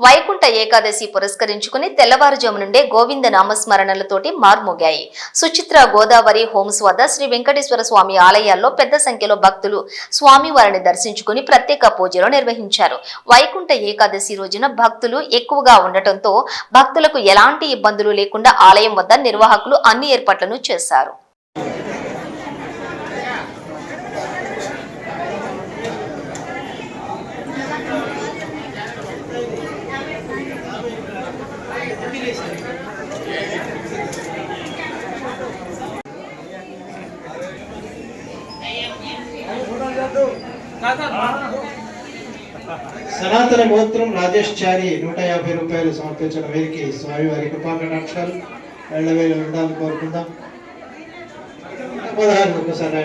వైకుంఠ ఏకాదశి పురస్కరించుకుని తెల్లవారుజాము నుండే గోవింద నామస్మరణలతోటి మార్మోగాయి. సుచిత్ర గోదావరి హోమ్స్ వద్ద శ్రీ వెంకటేశ్వర స్వామి ఆలయాల్లో పెద్ద సంఖ్యలో భక్తులు స్వామివారిని దర్శించుకుని ప్రత్యేక పూజలు నిర్వహించారు. వైకుంఠ ఏకాదశి రోజున భక్తులు ఎక్కువగా ఉండటంతో భక్తులకు ఎలాంటి ఇబ్బందులు లేకుండా ఆలయం వద్ద నిర్వాహకులు అన్ని ఏర్పాట్లను చేశారు. సనాతన గోత్రం రాజేష్ చారి 150 రూపాయలు సమర్పించిన వీరికి స్వామివారి కృపాకటాక్షాలు ఎల్లవేళ ఉండాలని కోరుకుందాం. 16 ఒకసారి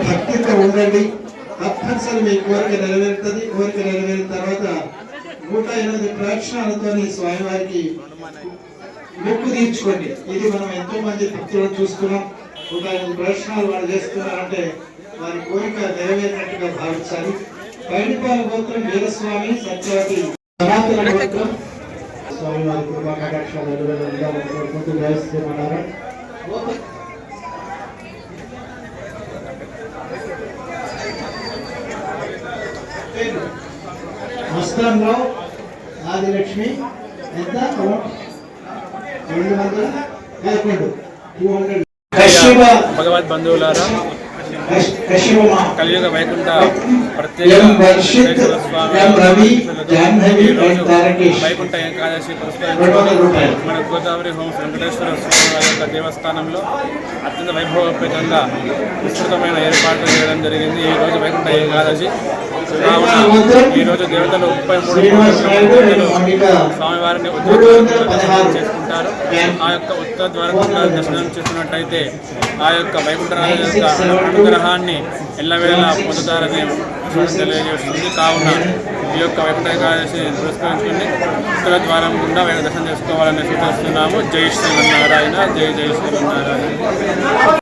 భక్తితో ఉండండి, తప్పనిసరి మీ కోరిక నెరవేరుతుంది. కోరిక నెరవేరిన తర్వాత 108 ప్రదక్షిణాలతో స్వామివారికి మొక్కు తీర్చుకోండి. ఇది మనం ఎంతో మంది భక్తులను చూస్తున్నాం. 108 ప్రదక్షిణాలు వాళ్ళు చేస్తున్నారంటే వారి కోరిక నెరవేరినట్టుగా భావించాలి. పైడిపాల గోత్రం వీరస్వామి సత్యవతి సనాతన గోత్రం స్వామి వారి కృపాకటాక్షాలు కోరుకుంటూ గ్రహిస్తున్నారా. మస్తాన్రావు ఆదిలక్ష్మి ఎంత 211 భగవద్ బంధువులారా, కలియుగ వైకుంఠ ప్రత్యేక వైకుంఠ ఏకాదశి పురస్కరించుకొని మన గోదావరి హోమ్స్ వెంకటేశ్వర స్వామి వారి యొక్క దేవస్థానంలో అత్యంత వైభవపేతంగా విస్తృతమైన ఏర్పాట్లు చేయడం జరిగింది. ఈ రోజు వైకుంఠ ఏకాదశి కావున ఈరోజు దేవతలు 33 స్వామివారిని దర్శనం చేసుకుంటారు. ఆ యొక్క ఉత్తర ద్వారకుండా దర్శనం చేసుకున్నట్టయితే ఆ యొక్క వైకుంఠరాజు యొక్క అనుగ్రహాన్ని ఎల్లవేళలా పొందుతారని తెలియజేస్తుంది. కావున ఈ యొక్క వైకుంఠ ఏకాదశి పురస్కరించుకుని ఉత్తర ద్వారం గుండా దర్శనం చేసుకోవాలని సూచిస్తున్నాము. జై శ్రీమన్నారాయణ, జై జై శ్రీమన్నారాయణ.